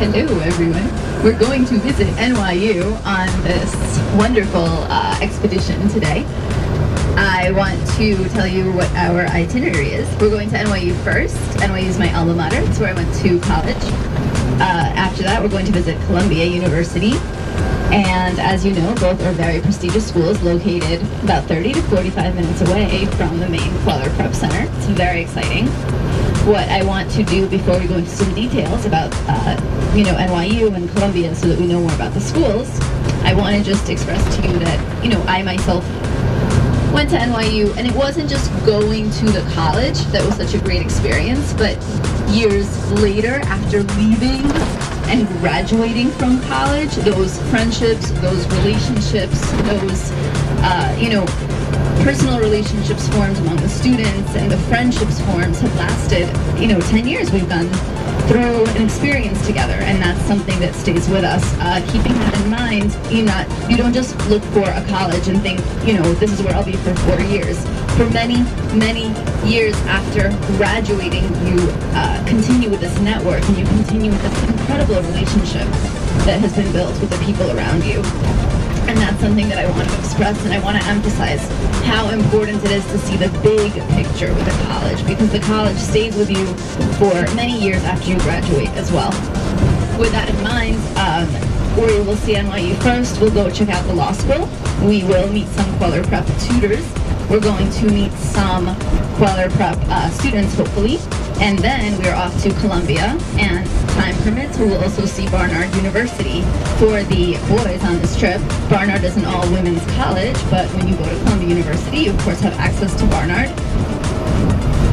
Hello everyone. We're going to visit NYU on this wonderful expedition today. I want to tell you what our itinerary is. We're going to NYU first. NYU is my alma mater. It's where I went to college. After that, we're going to visit Columbia University. And as you know, both are very prestigious schools located about 30 to 45 minutes away from the main Kweller Prep Center. It's very exciting. What I want to do before we go into some details about NYU and Columbia so that we know more about the schools, I want to just express to you that, I myself went to NYU, and it wasn't just going to the college that was such a great experience, but years later, after leaving and graduating from college, those friendships, those relationships, those, personal relationships formed among the students and the friendships formed have lasted, 10 years. We've gone through an experience together, and that's something that stays with us. Keeping that in mind, you don't just look for a college and think, this is where I'll be for 4 years. For many, many years after graduating, you continue with this network and you continue with this incredible relationship that has been built with the people around you. And that's something that I want to express, and I want to emphasize how important it is to see the big picture with the college, because the college stays with you for many years after you graduate as well. With that in mind, we will see NYU first. We'll go check out the law school. We will meet some Kweller Prep tutors. We're going to meet some Kweller Prep students, hopefully. And then we're off to Columbia, and time permits, we will also see Barnard University. For the boys on this trip, Barnard is an all-women's college, but when you go to Columbia University, you of course have access to Barnard.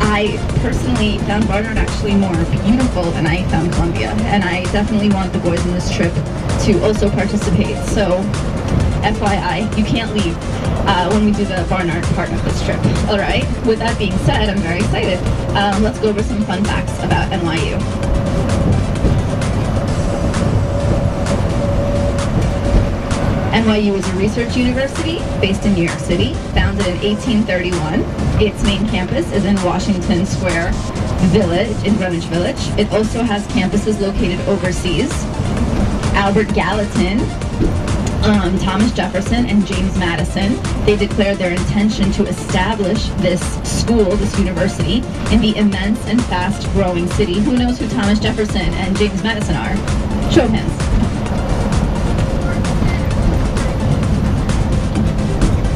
I personally found Barnard actually more beautiful than I found Columbia, and I definitely want the boys on this trip to also participate. So, FYI, you can't leave when we do the Barnard part of this trip. All right, with that being said, I'm very excited. Let's go over some fun facts about NYU. NYU is a research university based in New York City, founded in 1831. Its main campus is in Washington Square Village, in Greenwich Village. It also has campuses located overseas. Albert Gallatin, Thomas Jefferson, and James Madison, they declared their intention to establish this school, this university, in the immense and fast-growing city. Who knows who Thomas Jefferson and James Madison are? Show of hands.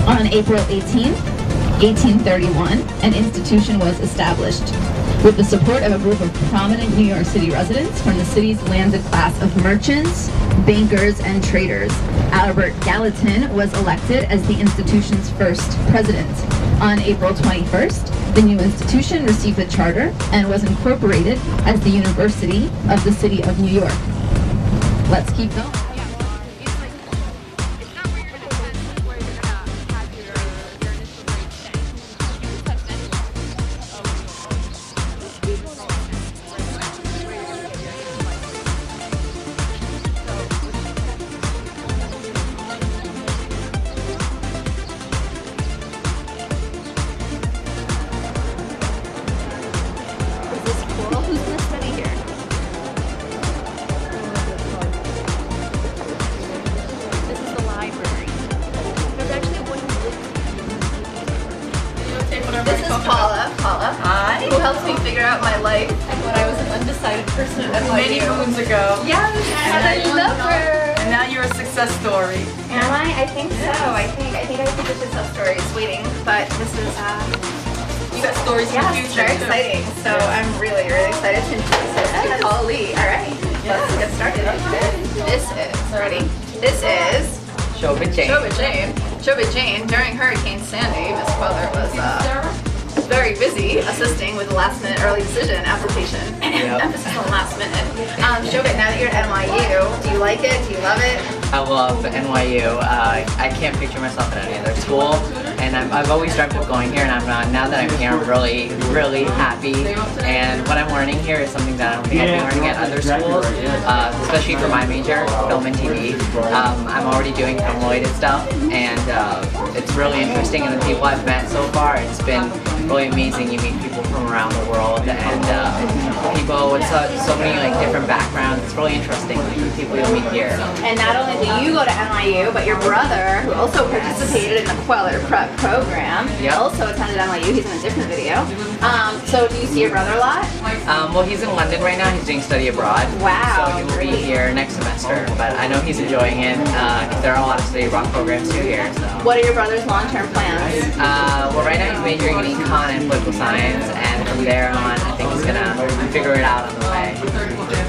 On April 18th, 1831, an institution was established with the support of a group of prominent New York City residents from the city's landed class of merchants, bankers, and traders. Albert Gallatin was elected as the institution's first president. On April 21st, the new institution received a charter and was incorporated as the University of the City of New York. Let's keep going. This is Paula. Hi. Who helped me figure out my life when I was an undecided person at NYU. Many moons ago. Yes, and I love her. And now you're a success story. Am I? I think so. I think I have a success story. It's waiting, but this is you got stories in the future. It's very exciting. So I'm really, really excited to introduce this to Paula Lee. All right, let's get started. This is Shobha Jane. Shobha Jane. During Hurricane Sandy, Miss Kweller was very busy assisting with the last-minute early decision application. Emphasis on last minute. Shobha, now that you're at NYU, do you like it? Do you love it? I love NYU. I can't picture myself at any other school, and I've always dreamt of going here, and now that I'm here, I'm really, really happy. And what I'm learning here is something that I don't think I'd be learning at other schools, especially for my major, film and TV. I'm already doing film-related stuff, and it's really interesting. And the people I've met so far, it's been really amazing. You meet people from around the world and people with so many like different backgrounds. It's really interesting, like the people you'll meet here. And not only do you go to NYU, but your brother, who also participated in the Kweller Prep program, also attended NYU. He's in a different video. So do you see your brother a lot? Well, he's in London right now. He's doing study abroad. Wow. So he will be here next semester. But I know he's enjoying it. There are a lot of study abroad programs too here. So. What are your brother's long-term plans? Well, right now he's majoring in econ and political science, and from there on, I think he's gonna figure it out on the way.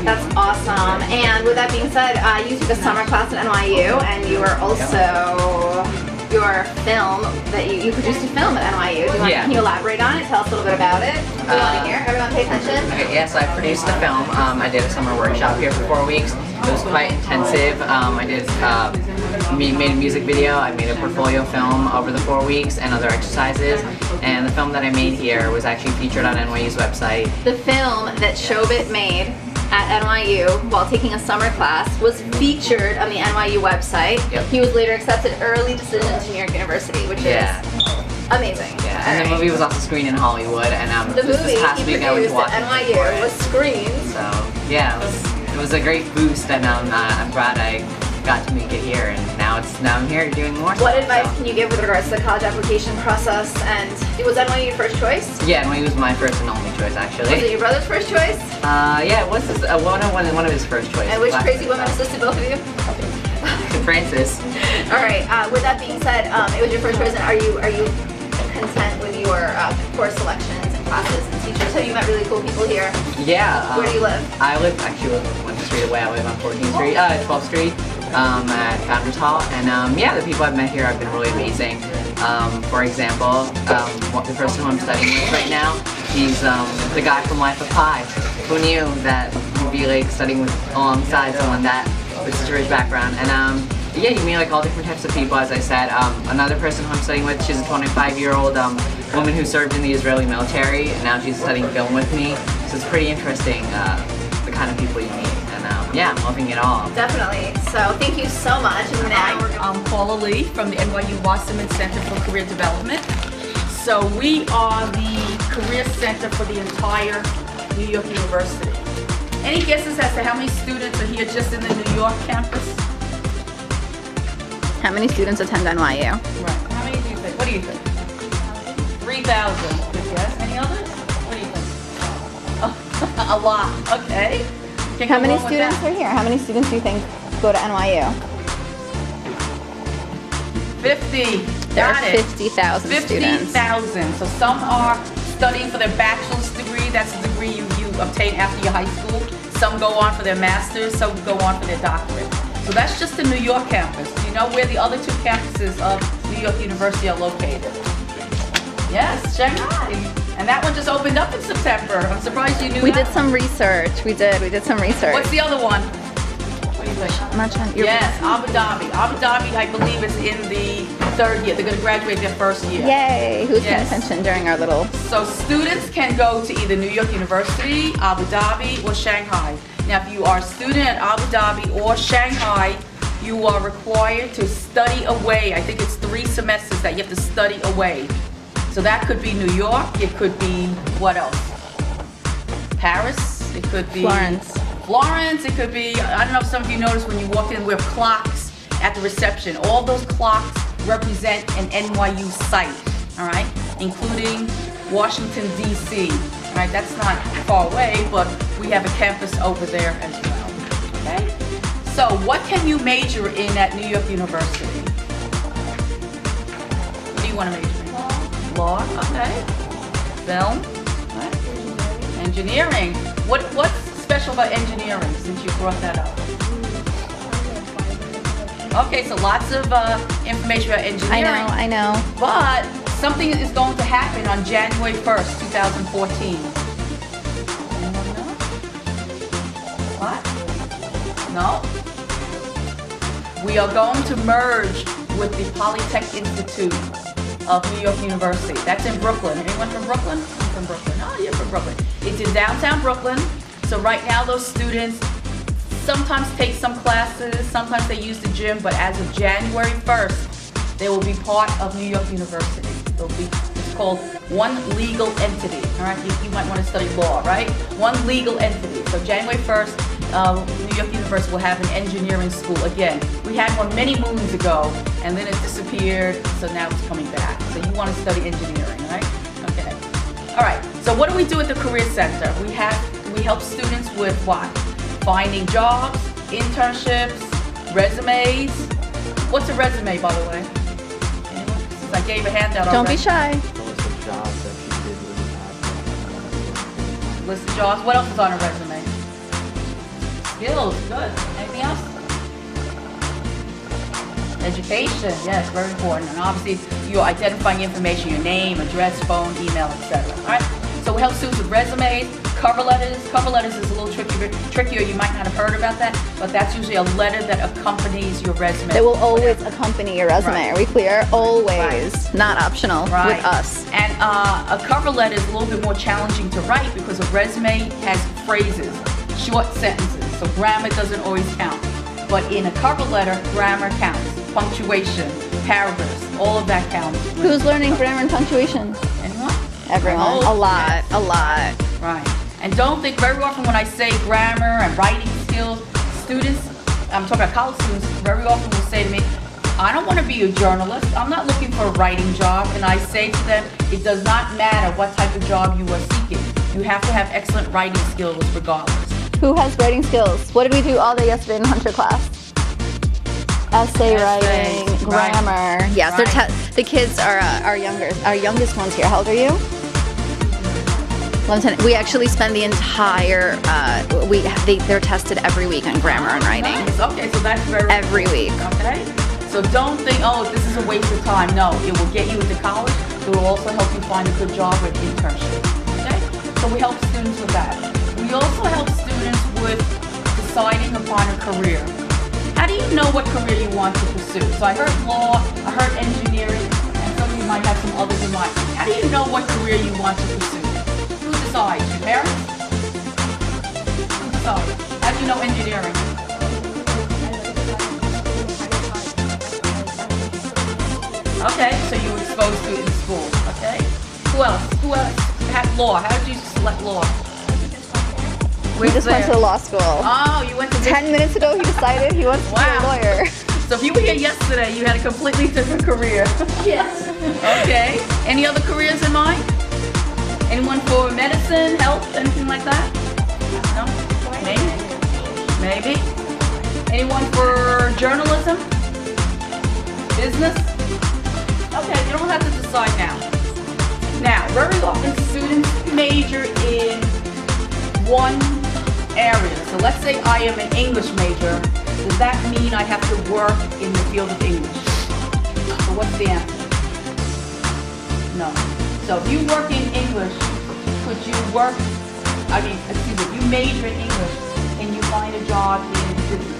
That's awesome. And with that being said, you took a summer class at NYU, and you were also your film that you produced a film at NYU. Can you elaborate on it? Tell us a little bit about it. We want to hear. Everyone, pay attention. Okay, yes, I produced a film. I did a summer workshop here for 4 weeks. It was quite intensive. I did made a music video. I made a portfolio film over the 4 weeks and other exercises. And the film that I made here was actually featured on NYU's website. The film that Shobit made at NYU while taking a summer class was featured on the NYU website. He was later accepted early decision to New York University, which is amazing. Yeah, and the movie was also screened in Hollywood, and the movie this past week I was watching at NYU was screened. So yeah, it was a great boost, and I'm glad I got to make it here, and now I'm here doing more. What advice can you give with regards to the college application process? And was NYU your first choice? Yeah, NYU was my first and only choice, actually. Was it your brother's first choice? Yeah, it was one of his first choices. And which crazy woman assisted both of you? Frances. All right. With that being said, it was your first choice, and are you content with your course selections and classes and teachers? Have you met really cool people here? Yeah. Where do you live? I live actually 1 street away. I live on 12th Street. At Founders Hall, and yeah, the people I've met here have been really amazing. For example, the person who I'm studying with right now, he's the guy from Life of Pi. Who knew that you'd be like studying alongside someone that with such a rich background? And yeah, you meet like all different types of people, as I said. Another person who I'm studying with, she's a 25-year-old woman who served in the Israeli military, and now she's studying film with me. So it's pretty interesting, the kind of people you meet. Yeah, I'm loving it all. Definitely. So thank you so much. And now I'm Paula Lee from the NYU Wasserman Center for Career Development. So we are the career center for the entire New York University. Any guesses as to how many students are here just in the New York campus? how many students attend NYU? Right. How many do you think? What do you think? 3,000. Good guess. Any others? What do you think? Oh, a lot. Okay. How many students are here? How many students do you think go to NYU? 50. There are 50,000 students. 50,000. So some are studying for their bachelor's degree. That's the degree you obtain after your high school. Some go on for their master's. Some go on for their doctorate. So that's just the New York campus. Do you know where the other two campuses of New York University are located? Yes, Shanghai. And that one just opened up in September. I'm surprised you knew We that. did some research. We did some research. What's the other one? What do you think? I'm not trying. Yes, Abu Dhabi. Abu Dhabi, I believe, is in the third year. They're going to graduate their first year. Yay! Who's paying Yes. attention during our little? So students can go to either New York University, Abu Dhabi, or Shanghai. Now, if you are a student at Abu Dhabi or Shanghai, you are required to study away. I think it's 3 semesters that you have to study away. So that could be New York. It could be, what else? Paris. It could be Florence. It could be, I don't know if some of you noticed when you walked in, we have clocks at the reception. All those clocks represent an NYU site, all right? Including Washington, D.C. All right, that's not far away, but we have a campus over there as well, okay? So what can you major in at New York University? What do you want to major in? Law, okay. Film, right. Engineering. What's special about engineering since you brought that up? Okay, so lots of information about engineering. I know. But something is going to happen on January 1st, 2014. Anyone know? What? No? We are going to merge with the Polytech Institute of New York University. That's in Brooklyn. Anyone from Brooklyn? I'm from Brooklyn. Oh, you're from Brooklyn. It's in downtown Brooklyn. So right now those students sometimes take some classes, sometimes they use the gym, but as of January 1st, they will be part of New York University. They'll be called one legal entity. All right, you might want to study law, right? One legal entity. So January 1st, New York University will have an engineering school again. We had one many moons ago, and then it disappeared, so now it's coming back. So you want to study engineering, right? Okay. All right. So what do we do at the Career Center? We help students with what? Finding jobs, internships, resumes. What's a resume, by the way? Since I gave a handout already. Don't be shy. List of jobs. What else is on a resume? Skills. Good. Anything else? Education. Yes, very important. And obviously, you're identifying information, your name, address, phone, email, etc. All right. So we help students with resumes, cover letters. Cover letters is a little trickier. You might not have heard about that, but that's usually a letter that accompanies your resume. It will always accompany your resume. Right. Are we clear? Always. Right. Not optional Right. with us. And a cover letter is a little bit more challenging to write because a resume has phrases, short sentences, so grammar doesn't always count. But in a cover letter, grammar counts. Punctuation, paragraphs, all of that counts. Who's learning grammar and punctuation? Anyone? Everyone. Oh, A lot. yes. A lot. Right. And don't think, very often when I say grammar and writing skills, students, I'm talking about college students, very often will say to me, I don't want to be a journalist. I'm not looking for a writing job. And I say to them, it does not matter what type of job you are seeking. You have to have excellent writing skills regardless. Who has writing skills? What did we do all day yesterday in Hunter class? Essay writing, right. grammar. Yes, Right. the kids are our youngest ones here. How old are you? 11, 10. We actually spend the entire they're tested every week on grammar and writing. Nice. Okay, so that's very Every week. Okay. So don't think, oh, this is a waste of time. No, it will get you into college. It will also help you find a good job or an internship. Okay? So we help students with that. We also help students with deciding upon a career. How do you know what career you want to pursue? So I heard law, I heard engineering, and some of you might have some others in mind. How do you know what career you want to pursue? Who decides? Your parents? Who decides? How do you know engineering? Okay, so you were exposed to it in school, okay? Who else? Who else had law? How did you select law? We just went to law school. Oh, you went to 10 minutes ago he decided he wants to be a lawyer. So if you were here yesterday, you had a completely different career. Yes. Okay. Any other careers in mind? Anyone for medicine, health, anything like that? No? Maybe? Anyone for journalism? Business? Okay, you don't have to decide now. Now, very often students major in one area. So let's say I am an English major. Does that mean I have to work in the field of English? So what's the answer? No. So if you work in English, could you work, if you major in English, can you find a job in business?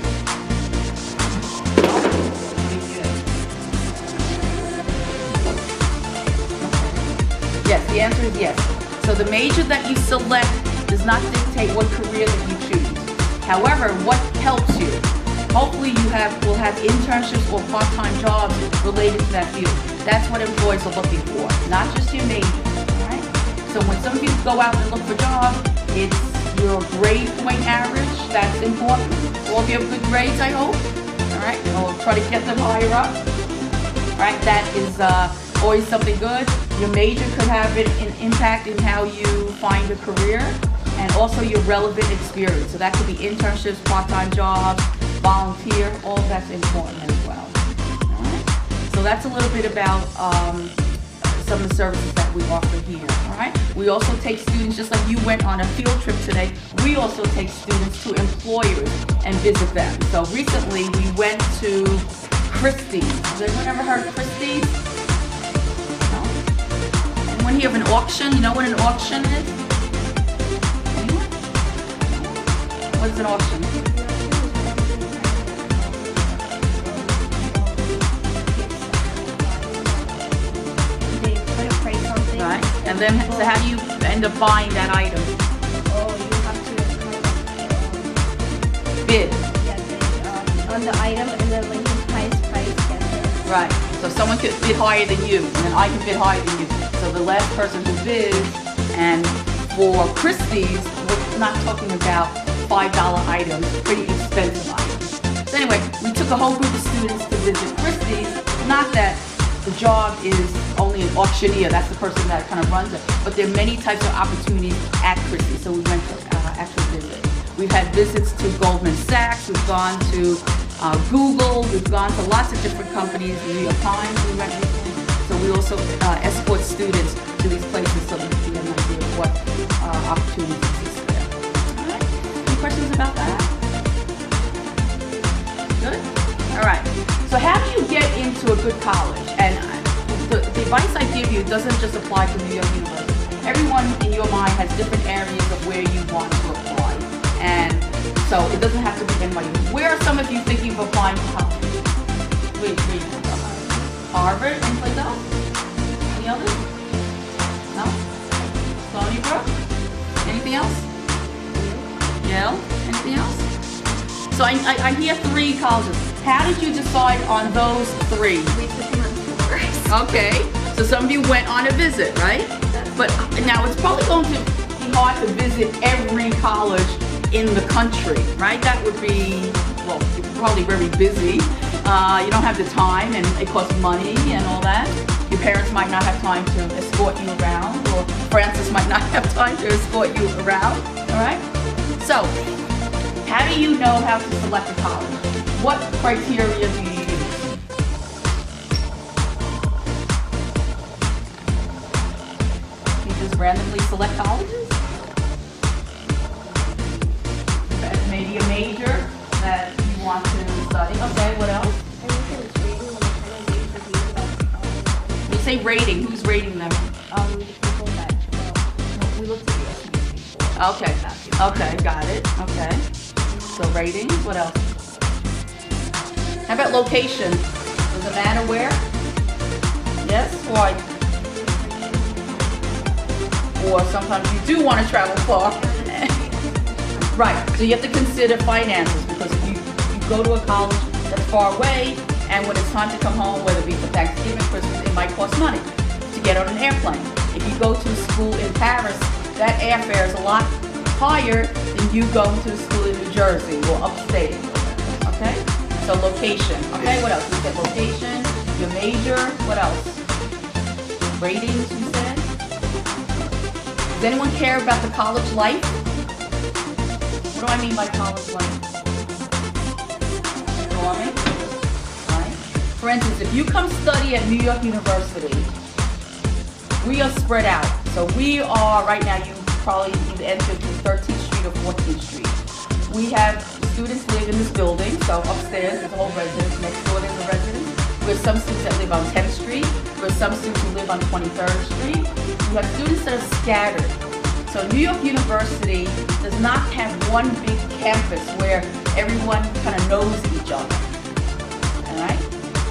Yes, the answer is yes. So the major that you select does not dictate what career that you choose. However, what helps you? Hopefully you will have internships or part-time jobs related to that field. That's what employers are looking for, not just your major, all right? So when some of you go out and look for jobs, it's your grade point average, that's important. All of you have good grades, I hope, all right? We'll try to get them higher up, all right? That is always something good. Your major could have an impact in how you find a career, and also your relevant experience. So that could be internships, part-time jobs, volunteer, all of that's important as well. All right? So that's a little bit about some of the services that we offer here. All right? We also take students, just like you went on a field trip today, we also take students to employers and visit them. So recently we went to Christie's. Has anyone ever heard of Christie's? No? Anyone here of an auction? You know what an auction is? Anyone? What is an auction? Right. And then, so how do you end up buying that item? Oh, you have to Bid. on the item and then like the price. Right. So So someone could bid higher than you, and then I can bid higher than you. So the last person who bids, and for Christie's, we're not talking about $5 items, pretty expensive items. So anyway, we took a whole group of students to visit Christie's. Not that the job is only an auctioneer, that's the person that kind of runs it, but there are many types of opportunities at Christie's, so we went to actually visit. We've had visits to Goldman Sachs, we've gone to Google, we've gone to lots of different companies, New York Times, we went recently. So we also escort students to these places so they can get an idea of what opportunities exist there. All right, any questions about that? Good? All right, so how do you get into a good college? And the advice I give you doesn't just apply to New York University. Everyone in your mind has different areas of where you want to apply. And so it doesn't have to be NYU. Where are some of you thinking of applying to college? Wait. Harvard, any place else? Any others? No? Stony Brook? Anything else? Yale? Anything else? So I hear 3 colleges. How did you decide on those 3? We took them on tours. Okay, so some of you went on a visit, right? But now it's probably going to be hard to visit every college in the country, right? That would be, well, you're probably very busy. You don't have the time, and it costs money and all that. Your parents might not have time to escort you around, or Frances might not have time to escort you around, all right? So, how do you know how to select a college? What criteria do you use? You just randomly select colleges? Maybe a major that you want to study. Okay, what else? You say rating. Who's rating them? We looked at the SEC. Okay, got it. Okay. So rating. What else? How about location? Does it matter where? Yes? Why? Or sometimes you do want to travel far. Right, so you have to consider finances, because if you go to a college that's far away, and when it's time to come home, whether it be for Thanksgiving, Christmas, it might cost money to get on an airplane. If you go to a school in Paris, that airfare is a lot higher than you going to a school in New Jersey or upstate. Okay? So location. Okay, what else? You said location, your major, what else? Ratings, you said? Does anyone care about the college life? What do I mean by college life? Dorming, right? For instance, if you come study at New York University, we are spread out. So we are, right now, you probably either entered through 13th Street or 14th Street. We have students live in this building, so upstairs there's a whole residence, next door there's a residence. We have some students that live on 10th Street. We have some students who live on 23rd Street. We have students that are scattered. So New York University does not have one big campus where everyone kind of knows each other. All right?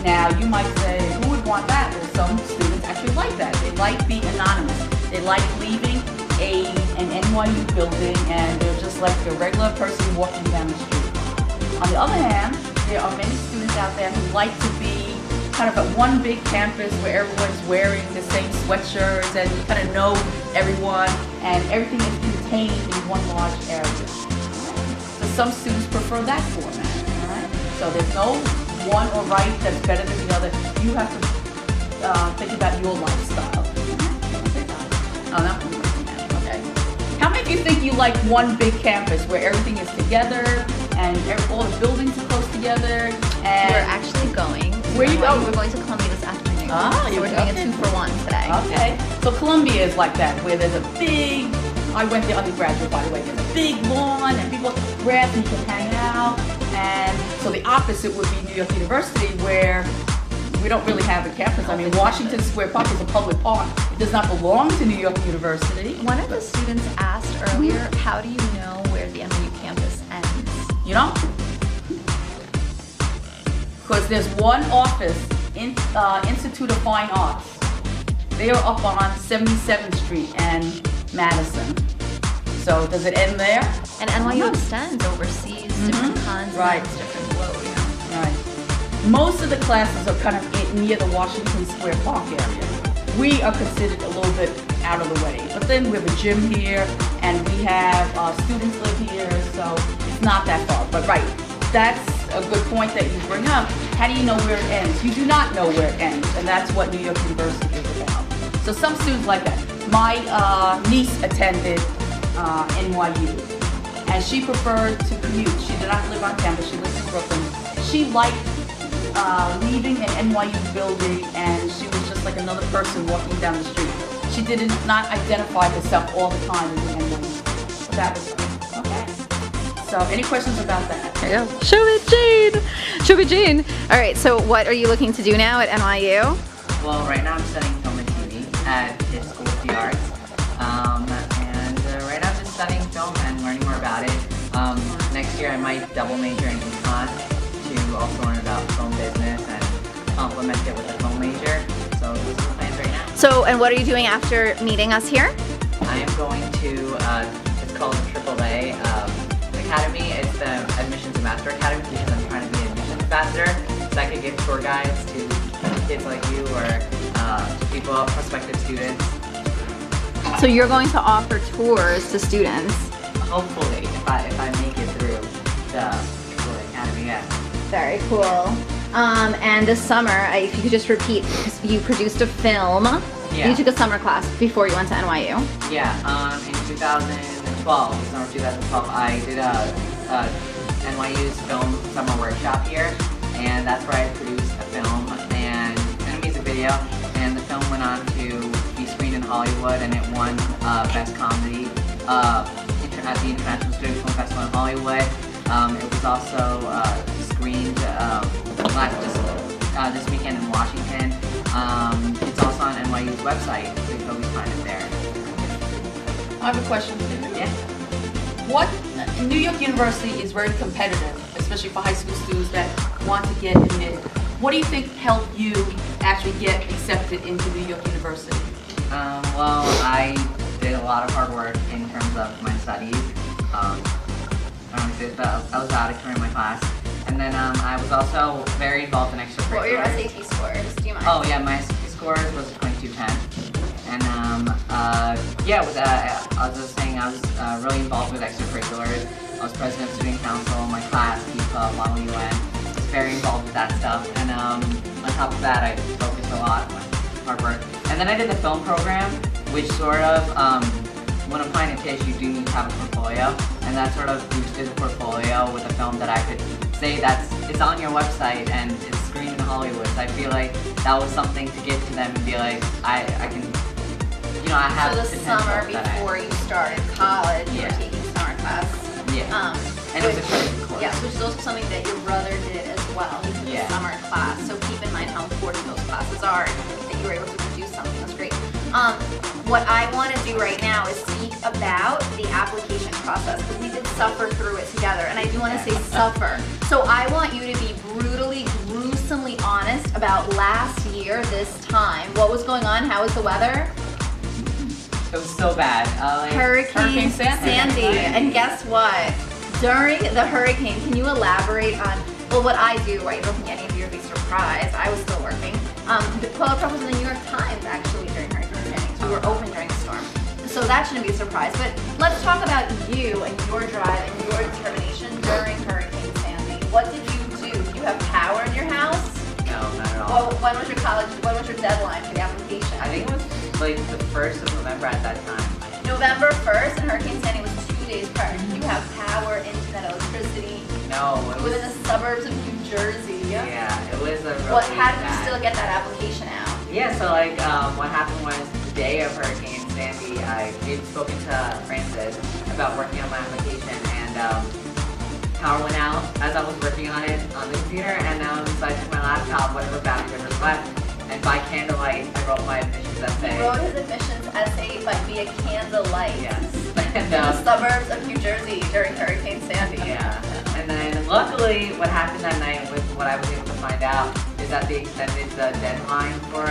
Now you might say, who would want that? Well, some students actually like that. They like being anonymous. They like leaving an NYU building and they're just like a regular person walking down the street. On the other hand, there are many students out there who like to be kind of at one big campus where everyone's wearing the same sweatshirts and you kind of know everyone and everything is contained in one large area. So some students prefer that format, all right? So there's no one or right that's better than the other. You have to think about your lifestyle. Oh, no? Okay. How many of you think you like one big campus where everything is together and all the buildings are close together? And we're actually going. Where you going? We're going to Columbia this afternoon. Ah, so we're doing a 2-for-1 today. Okay. So Columbia is like that, where there's a big, I went there undergraduate by the way, there's a big lawn and people grass and you can hang out. And so the opposite would be New York University, where we don't really have a campus. I mean, Washington Square Park is a public park. It does not belong to New York University. One of the students asked earlier, how do you know where the NYU campus ends? You know? Because there's one office, Institute of Fine Arts. They are up on 77th Street and Madison. So does it end there? And NYU extends overseas, different continents, different globe. Right. Most of the classes are kind of near the Washington Square Park area. We are considered a little bit out of the way. But then we have a gym here, and we have students live here, so it's not that far. But right, that's a good point that you bring up. How do you know where it ends? You do not know where it ends, and that's what New York University is about. So some students like that. My niece attended NYU, and she preferred to commute. She did not live on campus, she lives in Brooklyn. She liked leaving an NYU building, and she was just like another person walking down the street. She did not identify herself all the time in the NYU. But that was okay. So, any questions about that? There you go. Show it, Jane! Show it, Jane! Alright, so what are you looking to do now at NYU? Well, right now I'm studying film and TV at his School of the Arts. Right now I'm just studying film and learning more about it. Next year I might double major in econ to also learn about film business and complement it with a film major. So those are the plans right now. So, and what are you doing after meeting us here? I am going to, it's called the AAA Academy. It's the Admissions Master Academy because I'm trying to be an admissions ambassador. So I could give tour guides to kids like you or to people, prospective students. So you're going to offer tours to students? Hopefully, if I make it through the academy, yes. Very cool. And this summer, if you could just repeat, because you produced a film. Yeah. You took a summer class before you went to NYU. Yeah, in 2012, summer 2012, I did NYU's film summer workshop here, and that's where I produced a film and a music video, and the film went on to be screened in Hollywood, and it won Best Comedy at the International Student Film Festival in Hollywood. It was also screened this weekend in Washington. It's also on NYU's website, so you can always find it there. I have a question for you. Yeah. New York University is very competitive, especially for high school students that want to get admitted. What do you think helped you actually get accepted into New York University? Well, I did a lot of hard work in terms of my studies. I was valedictorian in my class. And then I was also very involved in extracurriculars. What were your SAT scores? Do you mind? Oh yeah, my SAT scores was 2210. And yeah, I was just saying I was really involved with extracurriculars. I was president of student council, my class, club, Paula Lee. I was very involved with that stuff. And on top of that, I focused a lot on hard work. And then I did the film program, which sort of, when applying to TISH, you do need to have a portfolio, and that sort of boosted the portfolio with a film that I could say it's on your website and it's screened in Hollywood. So I feel like that was something to give to them and be like, I can, you know, I have so the summer before you started college, you were taking summer class. Yeah. And it was a crazy course. Yes, which is also something that your brother did as well. He took a summer class. So keep in mind how important those classes are, that you were able to produce something. That's great. What I want to do right now is speak about the application process, because we did suffer through it together, and I do want to say suffer. So I want you to be brutally, gruesomely honest about last year, this time. What was going on? How was the weather? It was so bad. Hurricane Sandy. And guess what? During the hurricane, can you elaborate on, well, what I do, right? I don't think any of you would be surprised. I was still working. The Kweller Prep was in the New York Times, actually, during Hurricane Sandy. So we were open during the storm. So that shouldn't be a surprise. But let's talk about you and your drive and your determination during Hurricane Sandy. What did you do? Do you have power in your house? No, not at all. Well, when was your deadline for the application? I think it was like the 1st of November at that time. November 1st, and Hurricane Sandy was 2 days prior. Did you have power, internet, electricity? No, it was within the suburbs of New Jersey. Yeah, it was a really how did you still get that application out? Yeah, so like what happened was the day of Hurricane Sandy, I had spoken to Frances about working on my application, and power went out as I was working on it on the computer, and so I took my laptop, whatever battery there was left, and by candlelight I wrote my admissions essay. He wrote his admissions essay via candlelight. Yes. And, in the suburbs of New Jersey during Hurricane Sandy. Yeah. And then luckily what happened that night with what I was able to find out is that they extended the deadline for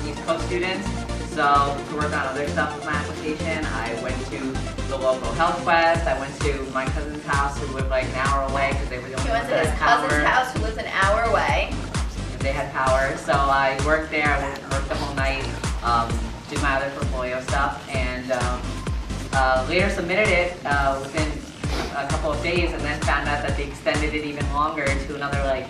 East Coast students. So to work on other stuff with my application, I went to the local health quest. I went to my cousin's house who lived like an hour away because they were the only ones that had power. He went to his cousin's house who lives an hour away. they had power. So I worked there. I worked the whole night, did my other portfolio stuff, and later submitted it within a couple of days, and then found out that they extended it even longer to another like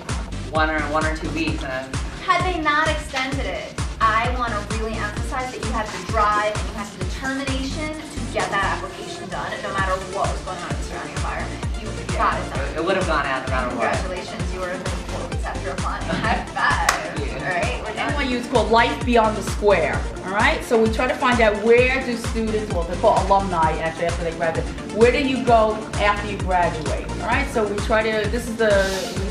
one or 2 weeks. And had they not extended it, I want to really emphasize that you had the drive and you had the determination to get that application done, no matter what was going on in the surrounding environment. You got it done. It would have gone out no matter what. Congratulations, you were within 4 weeks after applying. High five. Yeah. All right, we're done. NYU is called Life Beyond the Square. All right, so we try to find out where do students, well, they're called alumni actually after they graduate. Where do you go after you graduate? All right, so we try to. We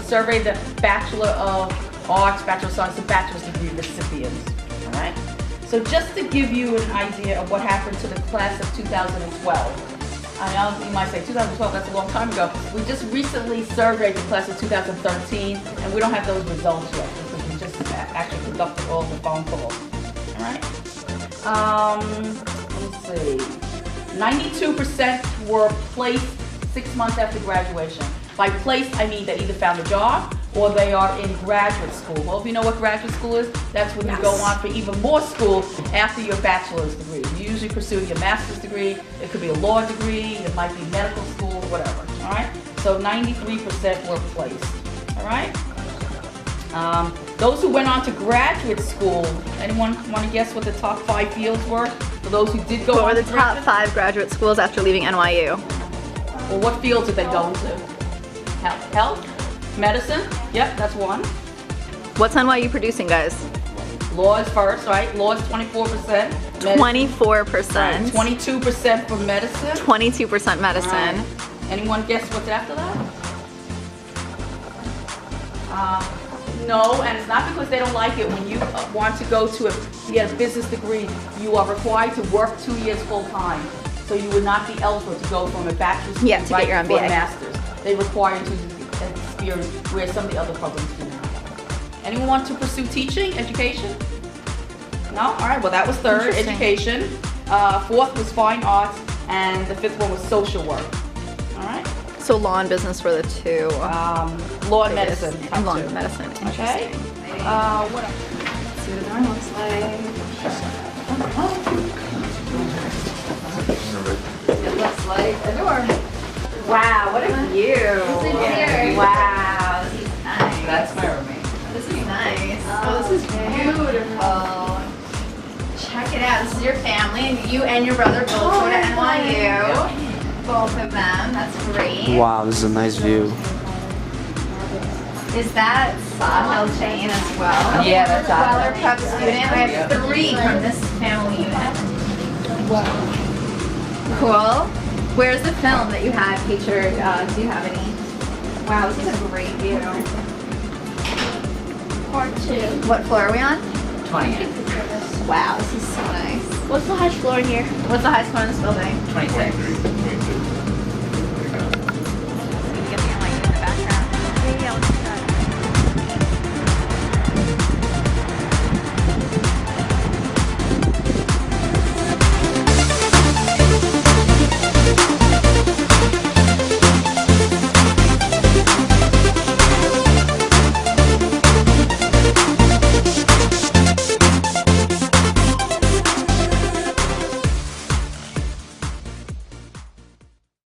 survey the Bachelor of Arts, Bachelor of Science, and Bachelor's degree recipients. All right. So just to give you an idea of what happened to the class of 2012. I know you might say 2012, that's a long time ago. We just recently surveyed the class of 2013, and we don't have those results yet because we just actually conducted all the phone calls. All right. Let's see. 92% were placed 6 months after graduation. By placed, I mean they either found a job or they are in graduate school. Well, if you know what graduate school is, that's when you go on for even more school after your bachelor's degree. You usually pursue your master's degree. It could be a law degree. It might be medical school, whatever. All right. So 93% were placed. All right. Those who went on to graduate school. Anyone want to guess what the top 5 fields were for those who did go on? What were the top 5 graduate schools after leaving NYU? Well, what fields did they go into? Health? Medicine? Yep, that's one. What's NYU producing, guys? Law is first, right? Law is 24%. 24%. Right. 22% for medicine. 22% medicine. Right. Anyone guess what's after that? No, and it's not because they don't like it. When you want to go to get a business degree, you are required to work 2 years full time. So you would not be eligible to go from a bachelor's to get your MBA. For a master's. They require you to experience where some of the other programs do not. Anyone want to pursue teaching, education? No? All right, well that was third, education. Fourth was fine arts, and the fifth one was social work. All right? So law and business were the 2. Law and medicine. And law and medicine. Okay. What else? Let's see what the door looks like. It looks like a door. Wow, what a view. Yeah. Wow, this is nice. That's my roommate. This is nice. Oh, this is beautiful. Check it out. This is your family, and you and your brother both go to NYU. Both of them. That's great. Wow, this is a nice view. Is that Sahel Jane as well? Yeah, that's a Kweller Sahel. Prep student. I have 3 from this family unit. Wow. Cool. Where's the film that you had featured? Do you have any? Wow, this is a great view. Part 2. What floor are we on? 28. Wow, this is so nice. What's the highest floor here? What's the highest floor in this building? 26.